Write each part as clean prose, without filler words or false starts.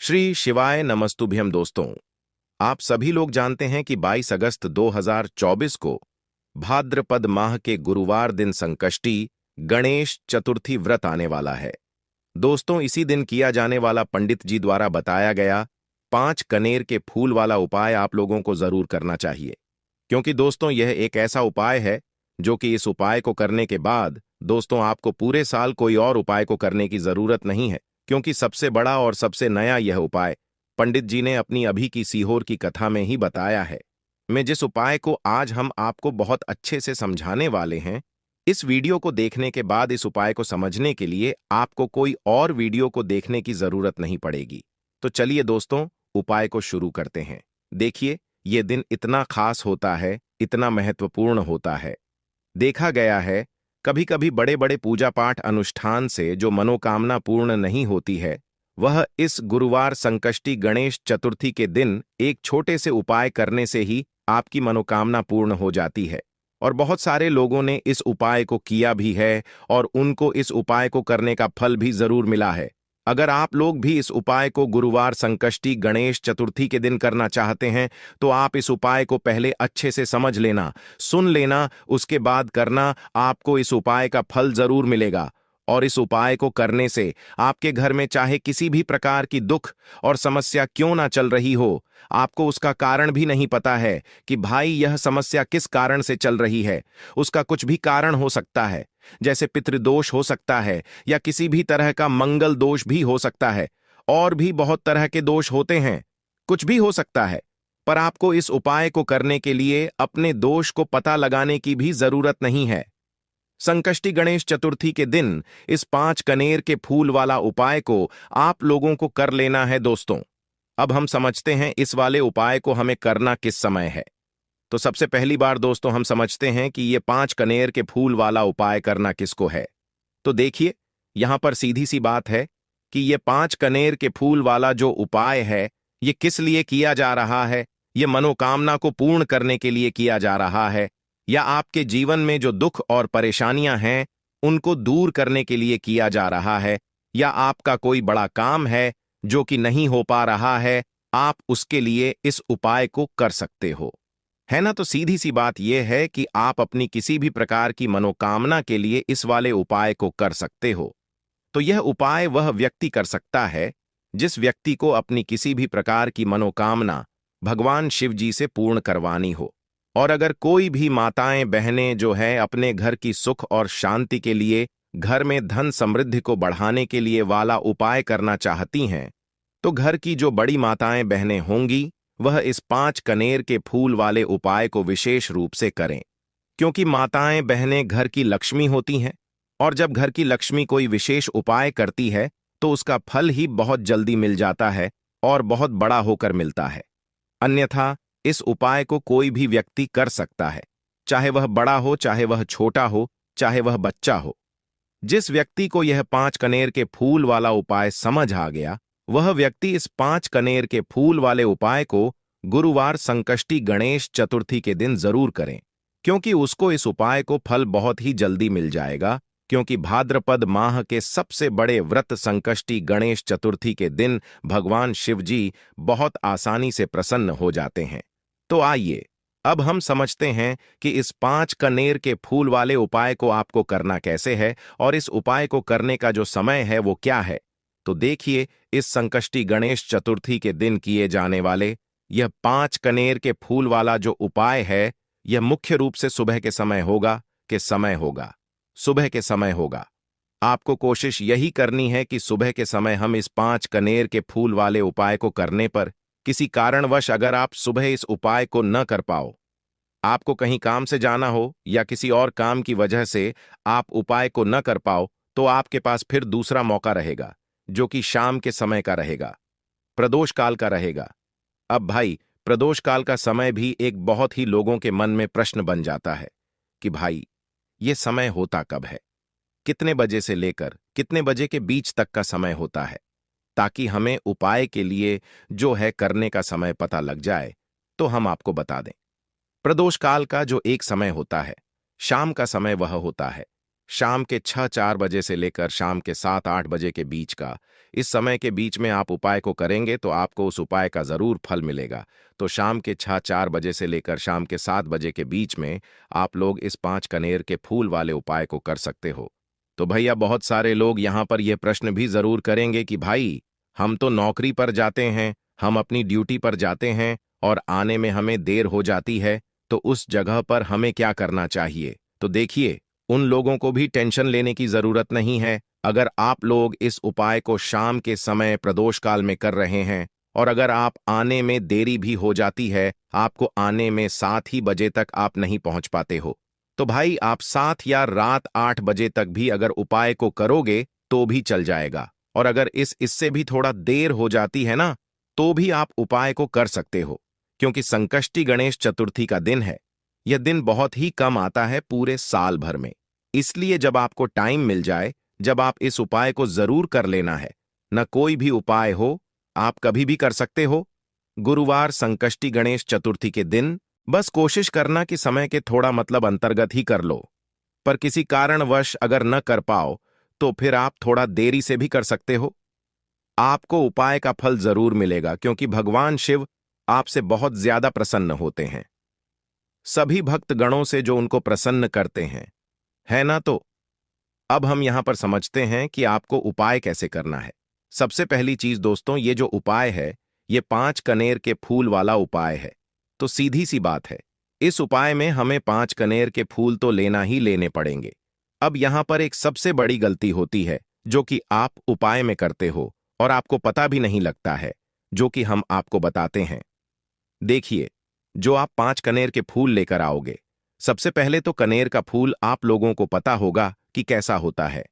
श्री शिवाय नमस्तुभ्यम दोस्तों। आप सभी लोग जानते हैं कि 22 अगस्त 2024 को भाद्रपद माह के गुरुवार दिन संकष्टी गणेश चतुर्थी व्रत आने वाला है। दोस्तों, इसी दिन किया जाने वाला पंडित जी द्वारा बताया गया 5 कनेर के फूल वाला उपाय आप लोगों को जरूर करना चाहिए, क्योंकि दोस्तों यह एक ऐसा उपाय है जो कि इस उपाय को करने के बाद दोस्तों आपको पूरे साल कोई और उपाय को करने की जरूरत नहीं है, क्योंकि सबसे बड़ा और सबसे नया यह उपाय पंडित जी ने अपनी अभी की सीहोर की कथा में ही बताया है। मैं जिस उपाय को आज हम आपको बहुत अच्छे से समझाने वाले हैं, इस वीडियो को देखने के बाद इस उपाय को समझने के लिए आपको कोई और वीडियो को देखने की जरूरत नहीं पड़ेगी। तो चलिए दोस्तों, उपाय को शुरू करते हैं। देखिए, ये दिन इतना खास होता है, इतना महत्वपूर्ण होता है। देखा गया है कभी कभी बड़े बड़े पूजा पाठ अनुष्ठान से जो मनोकामना पूर्ण नहीं होती है, वह इस गुरुवार संकष्टी गणेश चतुर्थी के दिन एक छोटे से उपाय करने से ही आपकी मनोकामना पूर्ण हो जाती है। और बहुत सारे लोगों ने इस उपाय को किया भी है और उनको इस उपाय को करने का फल भी जरूर मिला है। अगर आप लोग भी इस उपाय को गुरुवार संकष्टी गणेश चतुर्थी के दिन करना चाहते हैं, तो आप इस उपाय को पहले अच्छे से समझ लेना, सुन लेना, उसके बाद करना। आपको इस उपाय का फल जरूर मिलेगा। और इस उपाय को करने से आपके घर में चाहे किसी भी प्रकार की दुख और समस्या क्यों ना चल रही हो, आपको उसका कारण भी नहीं पता है कि भाई यह समस्या किस कारण से चल रही है। उसका कुछ भी कारण हो सकता है, जैसे पितृदोष हो सकता है या किसी भी तरह का मंगल दोष भी हो सकता है, और भी बहुत तरह के दोष होते हैं, कुछ भी हो सकता है। पर आपको इस उपाय को करने के लिए अपने दोष को पता लगाने की भी जरूरत नहीं है। संकष्टी गणेश चतुर्थी के दिन इस 5 कनेर के फूल वाला उपाय को आप लोगों को कर लेना है दोस्तों। अब हम समझते हैं इस वाले उपाय को हमें करना किस समय है। तो सबसे पहली बार दोस्तों हम समझते हैं कि ये 5 कनेर के फूल वाला उपाय करना किसको है। तो देखिए, यहां पर सीधी सी बात है कि ये 5 कनेर के फूल वाला जो उपाय है, ये किस लिए किया जा रहा है। ये मनोकामना को पूर्ण करने के लिए किया जा रहा है, या आपके जीवन में जो दुख और परेशानियां हैं उनको दूर करने के लिए किया जा रहा है, या आपका कोई बड़ा काम है जो कि नहीं हो पा रहा है, आप उसके लिए इस उपाय को कर सकते हो, है ना। तो सीधी सी बात यह है कि आप अपनी किसी भी प्रकार की मनोकामना के लिए इस वाले उपाय को कर सकते हो। तो यह उपाय वह व्यक्ति कर सकता है जिस व्यक्ति को अपनी किसी भी प्रकार की मनोकामना भगवान शिव जी से पूर्ण करवानी हो। और अगर कोई भी माताएं बहनें जो है अपने घर की सुख और शांति के लिए, घर में धन समृद्धि को बढ़ाने के लिए वाला उपाय करना चाहती हैं, तो घर की जो बड़ी माताएं बहनें होंगी वह इस 5 कनेर के फूल वाले उपाय को विशेष रूप से करें, क्योंकि माताएं बहनें घर की लक्ष्मी होती हैं, और जब घर की लक्ष्मी कोई विशेष उपाय करती है तो उसका फल ही बहुत जल्दी मिल जाता है और बहुत बड़ा होकर मिलता है। अन्यथा इस उपाय को कोई भी व्यक्ति कर सकता है, चाहे वह बड़ा हो, चाहे वह छोटा हो, चाहे वह बच्चा हो। जिस व्यक्ति को यह 5 कनेर के फूल वाला उपाय समझ आ गया, वह व्यक्ति इस 5 कनेर के फूल वाले उपाय को गुरुवार संकष्टी गणेश चतुर्थी के दिन जरूर करें, क्योंकि उसको इस उपाय को फल बहुत ही जल्दी मिल जाएगा। क्योंकि भाद्रपद माह के सबसे बड़े व्रत संकष्टी गणेश चतुर्थी के दिन भगवान शिव जी बहुत आसानी से प्रसन्न हो जाते हैं। तो आइए अब हम समझते हैं कि इस 5 कनेर के फूल वाले उपाय को आपको करना कैसे है, और इस उपाय को करने का जो समय है वो क्या है। तो देखिए, इस संकष्टी गणेश चतुर्थी के दिन किए जाने वाले यह 5 कनेर के फूल वाला जो उपाय है, यह मुख्य रूप से सुबह के समय होगा। सुबह के समय होगा। आपको कोशिश यही करनी है कि सुबह के समय हम इस 5 कनेर के फूल वाले उपाय को करने पर किसी कारणवश अगर आप सुबह इस उपाय को न कर पाओ, आपको कहीं काम से जाना हो या किसी और काम की वजह से आप उपाय को न कर पाओ, तो आपके पास फिर दूसरा मौका रहेगा, जो कि शाम के समय का रहेगा, प्रदोष काल का रहेगा। अब भाई, प्रदोष काल का समय भी एक बहुत ही लोगों के मन में प्रश्न बन जाता है कि भाई ये समय होता कब है, कितने बजे से लेकर कितने बजे के बीच तक का समय होता है, ताकि हमें उपाय के लिए जो है करने का समय पता लग जाए। तो हम आपको बता दें, प्रदोष काल का जो एक समय होता है, शाम का समय वह होता है शाम के 6-4 बजे से लेकर शाम के 7-8 बजे के बीच का, इस समय के बीच में आप उपाय को करेंगे तो आपको उस उपाय का जरूर फल मिलेगा। तो शाम के 6-4 बजे से लेकर शाम के 7 बजे के बीच में आप लोग इस 5 कनेर के फूल वाले उपाय को कर सकते हो। तो भैया बहुत सारे लोग यहाँ पर यह प्रश्न भी जरूर करेंगे कि भाई हम तो नौकरी पर जाते हैं, हम अपनी ड्यूटी पर जाते हैं और आने में हमें देर हो जाती है, तो उस जगह पर हमें क्या करना चाहिए? तो देखिए, उन लोगों को भी टेंशन लेने की जरूरत नहीं है। अगर आप लोग इस उपाय को शाम के समय प्रदोष काल में कर रहे हैं और अगर आप आने में देरी भी हो जाती है, आपको आने में 7 ही बजे तक आप नहीं पहुंच पाते हो, तो भाई आप 7 या रात 8 बजे तक भी अगर उपाय को करोगे तो भी चल जाएगा। और अगर इससे भी थोड़ा देर हो जाती है ना, तो भी आप उपाय को कर सकते हो, क्योंकि संकष्टी गणेश चतुर्थी का दिन है। यह दिन बहुत ही कम आता है पूरे साल भर में, इसलिए जब आपको टाइम मिल जाए, जब आप इस उपाय को जरूर कर लेना है। न कोई भी उपाय हो, आप कभी भी कर सकते हो। गुरुवार संकष्टी गणेश चतुर्थी के दिन बस कोशिश करना कि समय के थोड़ा मतलब अंतर्गत ही कर लो, पर किसी कारणवश अगर न कर पाओ तो फिर आप थोड़ा देरी से भी कर सकते हो। आपको उपाय का फल जरूर मिलेगा, क्योंकि भगवान शिव आपसे बहुत ज्यादा प्रसन्न होते हैं, सभी भक्त गणों से जो उनको प्रसन्न करते हैं, है ना? तो अब हम यहां पर समझते हैं कि आपको उपाय कैसे करना है। सबसे पहली चीज दोस्तों, ये जो उपाय है, ये 5 कनेर के फूल वाला उपाय है। तो सीधी सी बात है, इस उपाय में हमें 5 कनेर के फूल तो लेना ही लेने पड़ेंगे। अब यहां पर एक सबसे बड़ी गलती होती है जो कि आप उपाय में करते हो और आपको पता भी नहीं लगता है, जो कि हम आपको बताते हैं। देखिए, जो आप 5 कनेर के फूल लेकर आओगे, सबसे पहले तो कनेर का फूल आप लोगों को पता होगा कि कैसा होता है।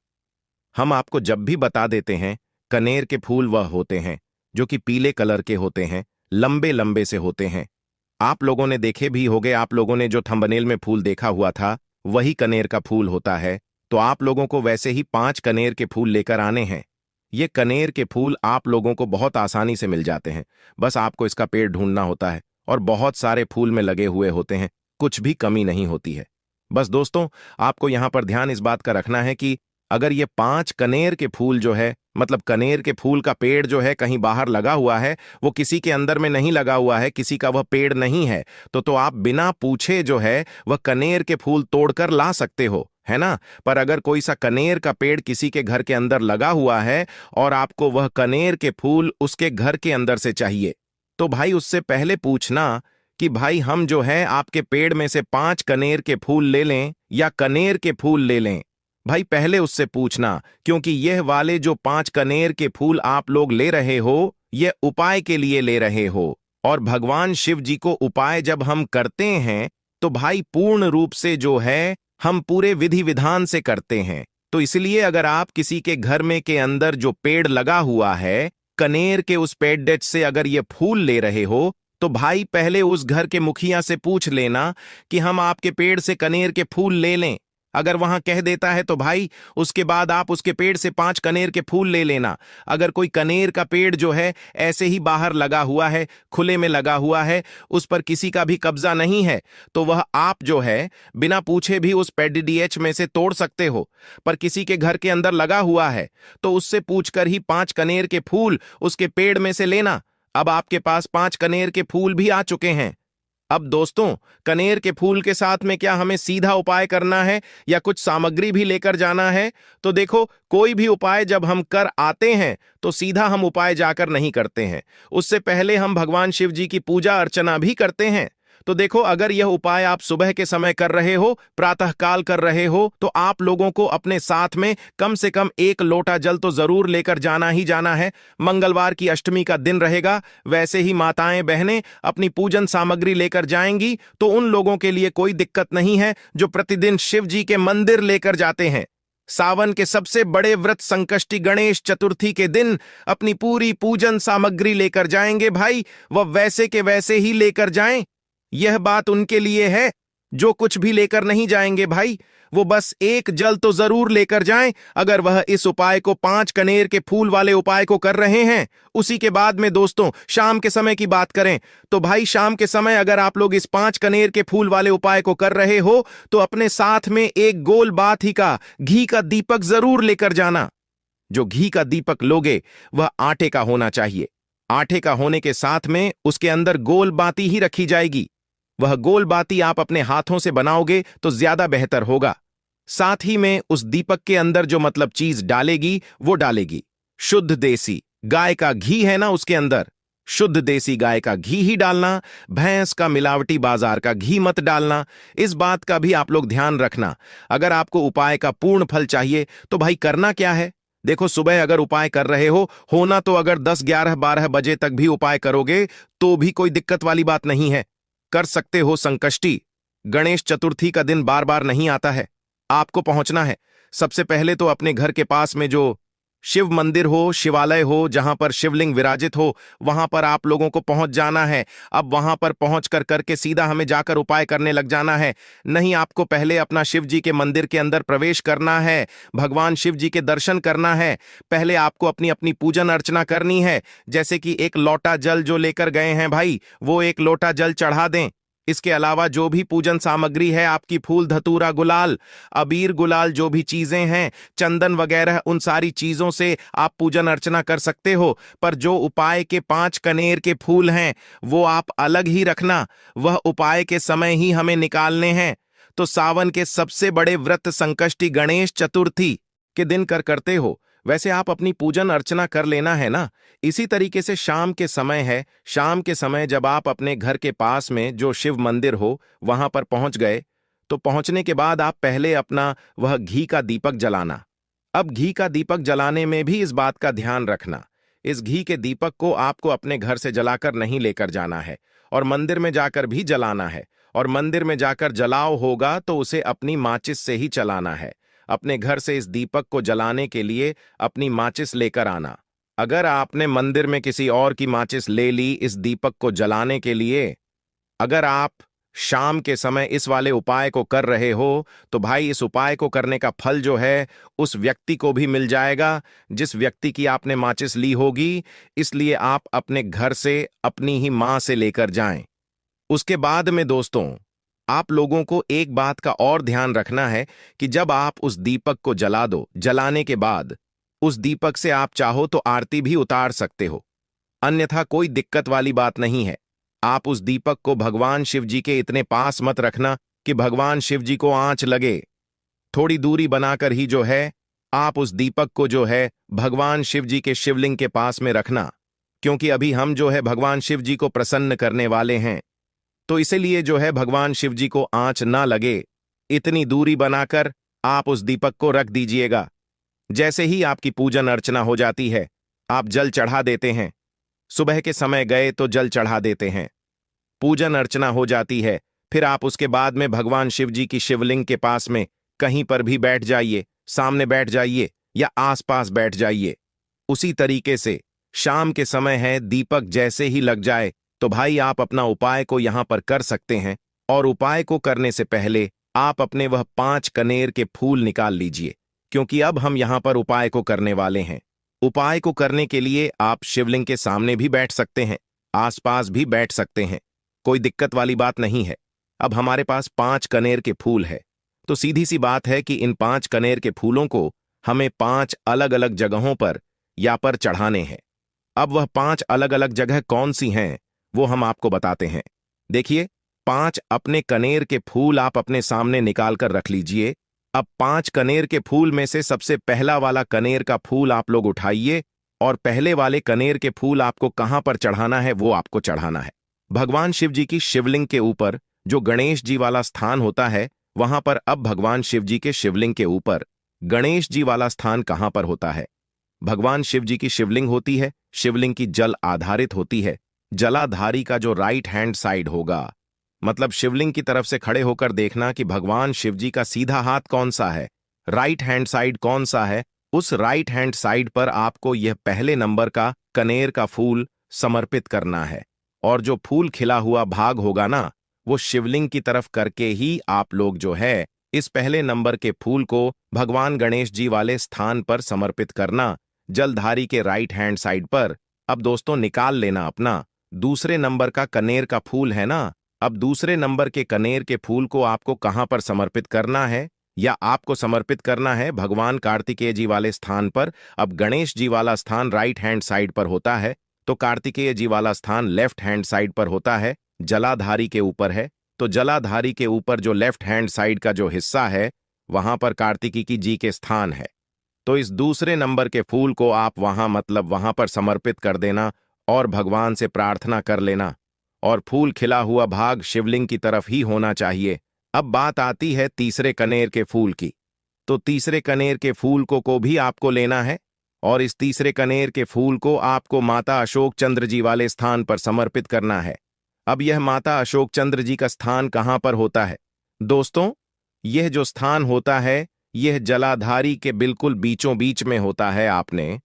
हम आपको जब भी बता देते हैं, कनेर के फूल वह होते हैं जो कि पीले कलर के होते हैं, लंबे लंबे से होते हैं। आप लोगों ने देखे भी होंगे, आप लोगों ने जो थंबनेल में फूल देखा हुआ था वही कनेर का फूल होता है। तो आप लोगों को वैसे ही 5 कनेर के फूल लेकर आने हैं। ये कनेर के फूल आप लोगों को बहुत आसानी से मिल जाते हैं, बस आपको इसका पेड़ ढूंढना होता है और बहुत सारे फूल में लगे हुए होते हैं, कुछ भी कमी नहीं होती है। बस दोस्तों, आपको यहां पर ध्यान इस बात का रखना है कि अगर ये 5 कनेर के फूल जो है, मतलब कनेर के फूल का पेड़ जो है कहीं बाहर लगा हुआ है, वो किसी के अंदर में नहीं लगा हुआ है, किसी का वह पेड़ नहीं है, तो आप बिना पूछे जो है वह कनेर के फूल तोड़कर ला सकते हो, है ना? पर अगर कोई सा कनेर का पेड़ किसी के घर के अंदर लगा हुआ है और आपको वह कनेर के फूल उसके घर के अंदर से चाहिए, तो भाई उससे पहले पूछना कि भाई हम जो है आपके पेड़ में से 5 कनेर के फूल ले लें या कनेर के फूल ले लें। भाई पहले उससे पूछना, क्योंकि यह वाले जो 5 कनेर के फूल आप लोग ले रहे हो, यह उपाय के लिए ले रहे हो। और भगवान शिव जी को उपाय जब हम करते हैं तो भाई पूर्ण रूप से जो है हम पूरे विधि विधान से करते हैं। तो इसलिए अगर आप किसी के घर में के अंदर जो पेड़ लगा हुआ है, कनेर के उस पेड़ से अगर ये फूल ले रहे हो, तो भाई पहले उस घर के मुखिया से पूछ लेना कि हम आपके पेड़ से कनेर के फूल ले लें। अगर वहां कह देता है तो भाई उसके बाद आप उसके पेड़ से 5 कनेर के फूल ले लेना। अगर कोई कनेर का पेड़ जो है ऐसे ही बाहर लगा हुआ है, खुले में लगा हुआ है, उस पर किसी का भी कब्जा नहीं है, तो वह आप जो है बिना पूछे भी उस पेडीडीएच में से तोड़ सकते हो। पर किसी के घर के अंदर लगा हुआ है तो उससे पूछकर ही 5 कनेर के फूल उसके पेड़ में से लेना। अब आपके पास 5 कनेर के फूल भी आ चुके हैं। अब दोस्तों, कनेर के फूल के साथ में क्या हमें सीधा उपाय करना है या कुछ सामग्री भी लेकर जाना है? तो देखो, कोई भी उपाय जब हम कर आते हैं तो सीधा हम उपाय जाकर नहीं करते हैं, उससे पहले हम भगवान शिव जी की पूजा अर्चना भी करते हैं। तो देखो, अगर यह उपाय आप सुबह के समय कर रहे हो, प्रातःकाल कर रहे हो, तो आप लोगों को अपने साथ में कम से कम 1 लोटा जल तो जरूर लेकर जाना ही जाना है। मंगलवार की अष्टमी का दिन रहेगा, वैसे ही माताएं बहनें अपनी पूजन सामग्री लेकर जाएंगी, तो उन लोगों के लिए कोई दिक्कत नहीं है जो प्रतिदिन शिव जी के मंदिर लेकर जाते हैं। सावन के सबसे बड़े व्रत संकष्टी गणेश चतुर्थी के दिन अपनी पूरी पूजन सामग्री लेकर जाएंगे भाई, वह वैसे के वैसे ही लेकर जाएं। यह बात उनके लिए है जो कुछ भी लेकर नहीं जाएंगे भाई, वो बस एक जल तो जरूर लेकर जाएं। अगर वह इस उपाय को 5 कनेर के फूल वाले उपाय को कर रहे हैं। उसी के बाद में दोस्तों शाम के समय की बात करें तो भाई शाम के समय अगर आप लोग इस 5 कनेर के फूल वाले उपाय को कर रहे हो तो अपने साथ में एक गोल बाती का घी का दीपक जरूर लेकर जाना। जो घी का दीपक लोगे वह आटे का होना चाहिए। आटे का होने के साथ में उसके अंदर गोल बाती ही रखी जाएगी। वह गोल बाती आप अपने हाथों से बनाओगे तो ज्यादा बेहतर होगा। साथ ही में उस दीपक के अंदर जो मतलब चीज डालेगी वो डालेगी शुद्ध देसी गाय का घी है ना, उसके अंदर शुद्ध देसी गाय का घी ही डालना। भैंस का मिलावटी बाजार का घी मत डालना। इस बात का भी आप लोग ध्यान रखना। अगर आपको उपाय का पूर्ण फल चाहिए तो भाई करना क्या है, देखो सुबह अगर उपाय कर रहे हो होना तो अगर 10, 11, 12 बजे तक भी उपाय करोगे तो भी कोई दिक्कत वाली बात नहीं है, कर सकते हो। संकष्टी गणेश चतुर्थी का दिन बार बार नहीं आता है। आपको पहुंचना है सबसे पहले तो अपने घर के पास में जो शिव मंदिर हो, शिवालय हो, जहां पर शिवलिंग विराजित हो, वहां पर आप लोगों को पहुंच जाना है। अब वहां पर पहुंच कर करके सीधा हमें जाकर उपाय करने लग जाना है नहीं, आपको पहले अपना शिव जी के मंदिर के अंदर प्रवेश करना है, भगवान शिव जी के दर्शन करना है। पहले आपको अपनी अपनी पूजन अर्चना करनी है। जैसे कि एक लोटा जल जो लेकर गए हैं भाई, वो एक लोटा जल चढ़ा दें। इसके अलावा जो भी पूजन सामग्री है आपकी, फूल धतूरा गुलाल, अबीर गुलाल, जो भी चीजें हैं, चंदन वगैरह, उन सारी चीजों से आप पूजन अर्चना कर सकते हो। पर जो उपाय के 5 कनेर के फूल हैं वो आप अलग ही रखना। वह उपाय के समय ही हमें निकालने हैं। तो सावन के सबसे बड़े व्रत संकष्टी गणेश चतुर्थी के दिन करते हो वैसे आप अपनी पूजन अर्चना कर लेना है ना। इसी तरीके से शाम के समय है, शाम के समय जब आप अपने घर के पास में जो शिव मंदिर हो वहां पर पहुंच गए तो पहुंचने के बाद आप पहले अपना वह घी का दीपक जलाना। अब घी का दीपक जलाने में भी इस बात का ध्यान रखना, इस घी के दीपक को आपको अपने घर से जलाकर नहीं लेकर जाना है और मंदिर में जाकर भी जलाना है। और मंदिर में जाकर जलाओ होगा तो उसे अपनी माचिस से ही चलाना है। अपने घर से इस दीपक को जलाने के लिए अपनी माचिस लेकर आना। अगर आपने मंदिर में किसी और की माचिस ले ली इस दीपक को जलाने के लिए, अगर आप शाम के समय इस वाले उपाय को कर रहे हो तो भाई इस उपाय को करने का फल जो है उस व्यक्ति को भी मिल जाएगा जिस व्यक्ति की आपने माचिस ली होगी। इसलिए आप अपने घर से अपनी ही मां से लेकर जाएं। उसके बाद में दोस्तों आप लोगों को एक बात का और ध्यान रखना है कि जब आप उस दीपक को जला दो, जलाने के बाद उस दीपक से आप चाहो तो आरती भी उतार सकते हो, अन्यथा कोई दिक्कत वाली बात नहीं है। आप उस दीपक को भगवान शिव जी के इतने पास मत रखना कि भगवान शिव जी को आंच लगे। थोड़ी दूरी बनाकर ही जो है आप उस दीपक को जो है भगवान शिव जी के शिवलिंग के पास में रखना, क्योंकि अभी हम जो है भगवान शिव जी को प्रसन्न करने वाले हैं। तो इसीलिए जो है भगवान शिव जी को आंच ना लगे, इतनी दूरी बनाकर आप उस दीपक को रख दीजिएगा। जैसे ही आपकी पूजन अर्चना हो जाती है आप जल चढ़ा देते हैं। सुबह के समय गए तो जल चढ़ा देते हैं, पूजन अर्चना हो जाती है। फिर आप उसके बाद में भगवान शिव जी की शिवलिंग के पास में कहीं पर भी बैठ जाइए, सामने बैठ जाइए या आसपास बैठ जाइए। उसी तरीके से शाम के समय है, दीपक जैसे ही लग जाए तो भाई आप अपना उपाय को यहां पर कर सकते हैं। और उपाय को करने से पहले आप अपने वह 5 कनेर के फूल निकाल लीजिए, क्योंकि अब हम यहां पर उपाय को करने वाले हैं। उपाय को करने के लिए आप शिवलिंग के सामने भी बैठ सकते हैं, आसपास भी बैठ सकते हैं, कोई दिक्कत वाली बात नहीं है। अब हमारे पास 5 कनेर के फूल है तो सीधी सी बात है कि इन 5 कनेर के फूलों को हमें 5 अलग अलग जगहों पर या पर चढ़ाने हैं। अब वह 5 अलग अलग जगह कौन सी हैं वो हम आपको बताते हैं। देखिए, 5 अपने कनेर के फूल आप अपने सामने निकाल कर रख लीजिए। अब 5 कनेर के फूल में से सबसे पहला वाला कनेर का फूल आप लोग उठाइए और पहले वाले कनेर के फूल आपको कहां पर चढ़ाना है वो आपको चढ़ाना है भगवान शिव जी की शिवलिंग के ऊपर। जो गणेश जी वाला स्थान होता है वहां पर अब भगवान शिव जी के शिवलिंग के ऊपर गणेश जी वाला स्थान कहां पर होता है? भगवान शिव जी की शिवलिंग होती है, शिवलिंग की जल आधारित होती है। जलाधारी का जो राइट हैंड साइड होगा, मतलब शिवलिंग की तरफ से खड़े होकर देखना कि भगवान शिव जी का सीधा हाथ कौन सा है, राइट हैंड साइड कौन सा है। उस राइट हैंड साइड पर आपको यह पहले नंबर का कनेर का फूल समर्पित करना है। और जो फूल खिला हुआ भाग होगा ना, वो शिवलिंग की तरफ करके ही आप लोग जो है इस पहले नंबर के फूल को भगवान गणेश जी वाले स्थान पर समर्पित करना, जलधारी के राइट हैंड साइड पर। अब दोस्तों निकाल लेना अपना दूसरे नंबर का कनेर का फूल है ना। अब दूसरे नंबर के कनेर के फूल को आपको कहां पर समर्पित करना है, या आपको समर्पित करना है भगवान कार्तिकेय जी वाले स्थान पर। अब गणेश जी वाला स्थान राइट हैंड साइड पर होता है, तो कार्तिकेय जी वाला स्थान लेफ्ट हैंड साइड पर होता है, जलाधारी के ऊपर है। तो जलाधारी के ऊपर जो लेफ्ट हैंड साइड का जो हिस्सा है वहां पर कार्तिकेय जी के स्थान है। तो इस दूसरे नंबर के फूल को आप वहां मतलब वहां पर समर्पित कर देना और भगवान से प्रार्थना कर लेना। और फूल खिला हुआ भाग शिवलिंग की तरफ ही होना चाहिए। अब बात आती है तीसरे कनेर के फूल की। तो तीसरे कनेर के फूल को भी आपको लेना है और इस तीसरे कनेर के फूल को आपको माता अशोक चंद्र जी वाले स्थान पर समर्पित करना है। अब यह माता अशोक चंद्र जी का स्थान कहां पर होता है दोस्तों? यह जो स्थान होता है यह जलाधारी के बिल्कुल बीचों बीच में होता है। आपने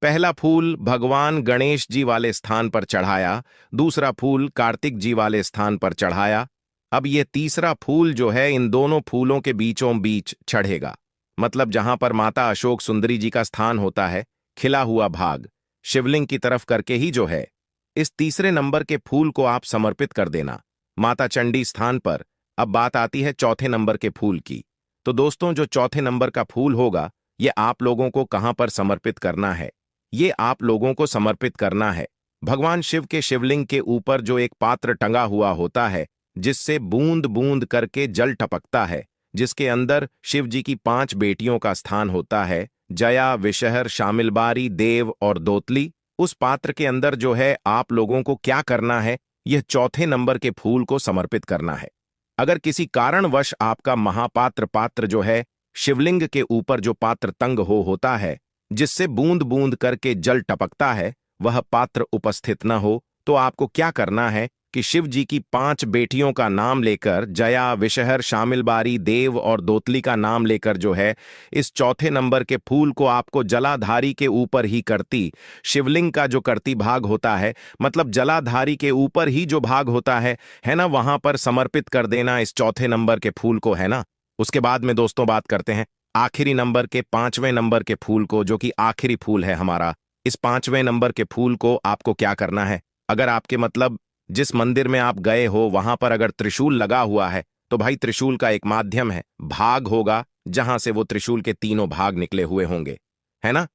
पहला फूल भगवान गणेश जी वाले स्थान पर चढ़ाया, दूसरा फूल कार्तिक जी वाले स्थान पर चढ़ाया। अब यह तीसरा फूल जो है इन दोनों फूलों के बीचों बीच चढ़ेगा, मतलब जहां पर माता अशोक सुंदरी जी का स्थान होता है, खिला हुआ भाग शिवलिंग की तरफ करके ही जो है इस तीसरे नंबर के फूल को आप समर्पित कर देना माता चंडी स्थान पर। अब बात आती है चौथे नंबर के फूल की। तो दोस्तों जो चौथे नंबर का फूल होगा ये आप लोगों को कहां पर समर्पित करना है? ये आप लोगों को समर्पित करना है भगवान शिव के शिवलिंग के ऊपर जो एक पात्र टंगा हुआ होता है जिससे बूंद बूंद करके जल टपकता है, जिसके अंदर शिव जी की 5 बेटियों का स्थान होता है, जया, विषहर, शामिलबारी, देव और दोतली। उस पात्र के अंदर जो है आप लोगों को क्या करना है, यह चौथे नंबर के फूल को समर्पित करना है। अगर किसी कारणवश आपका महापात्र पात्र जो है शिवलिंग के ऊपर जो पात्र तंग होता है जिससे बूंद बूंद करके जल टपकता है, वह पात्र उपस्थित न हो, तो आपको क्या करना है कि शिव जी की 5 बेटियों का नाम लेकर, जया, विषहर, शामिलबारी, देव और दोतली का नाम लेकर जो है इस चौथे नंबर के फूल को आपको जलाधारी के ऊपर ही करती शिवलिंग का जो करती भाग होता है, मतलब जलाधारी के ऊपर ही जो भाग होता है ना, वहां पर समर्पित कर देना इस चौथे नंबर के फूल को, है ना। उसके बाद में दोस्तों बात करते हैं आखिरी नंबर के 5वें नंबर के फूल को, जो कि आखिरी फूल है हमारा। इस 5वें नंबर के फूल को आपको क्या करना है? अगर आपके मतलब जिस मंदिर में आप गए हो वहां पर अगर त्रिशूल लगा हुआ है तो भाई त्रिशूल का एक माध्यम है, भाग होगा जहां से वो त्रिशूल के तीनों भाग निकले हुए होंगे, है ना।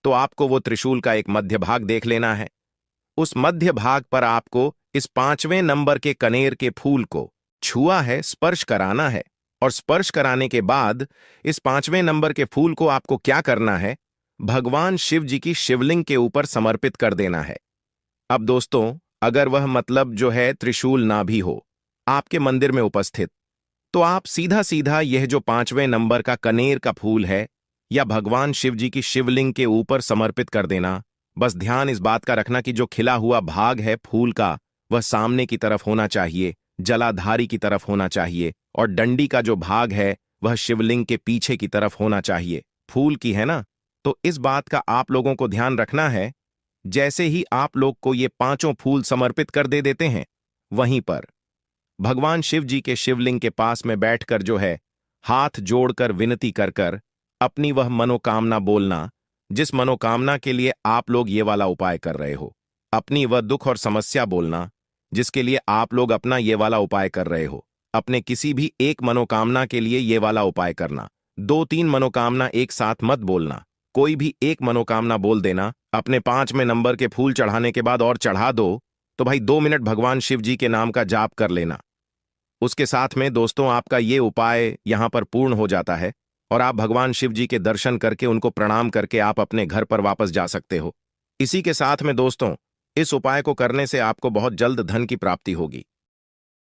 तो आपको वो त्रिशूल का एक मध्य भाग देख लेना है। उस मध्य भाग पर आपको इस 5वें नंबर के कनेर के फूल को छुआ है, स्पर्श कराना है। और स्पर्श कराने के बाद इस 5वें नंबर के फूल को आपको क्या करना है? भगवान शिव जी की शिवलिंग के ऊपर समर्पित कर देना है। अब दोस्तों अगर वह मतलब जो है त्रिशूल ना भी हो आपके मंदिर में उपस्थित, तो आप सीधा सीधा यह जो 5वें नंबर का कनेर का फूल है या भगवान शिव जी की शिवलिंग के ऊपर समर्पित कर देना। बस ध्यान इस बात का रखना कि जो खिला हुआ भाग है फूल का वह सामने की तरफ होना चाहिए, जलाधारी की तरफ होना चाहिए, और डंडी का जो भाग है वह शिवलिंग के पीछे की तरफ होना चाहिए, फूल की, है ना। तो इस बात का आप लोगों को ध्यान रखना है। जैसे ही आप लोग को ये 5 फूल समर्पित कर दे देते हैं, वहीं पर भगवान शिव जी के शिवलिंग के पास में बैठकर जो है हाथ जोड़कर विनती कर कर अपनी वह मनोकामना बोलना, जिस मनोकामना के लिए आप लोग ये वाला उपाय कर रहे हो। अपनी वह दुख और समस्या बोलना जिसके लिए आप लोग अपना ये वाला उपाय कर रहे हो। अपने किसी भी एक मनोकामना के लिए ये वाला उपाय करना। 2-3 मनोकामना एक साथ मत बोलना, कोई भी एक मनोकामना बोल देना। अपने 5वें नंबर के फूल चढ़ाने के बाद और चढ़ा दो तो भाई 2 मिनट भगवान शिव जी के नाम का जाप कर लेना। उसके साथ में दोस्तों आपका ये उपाय यहां पर पूर्ण हो जाता है और आप भगवान शिव जी के दर्शन करके उनको प्रणाम करके आप अपने घर पर वापस जा सकते हो। इसी के साथ में दोस्तों इस उपाय को करने से आपको बहुत जल्द धन की प्राप्ति होगी।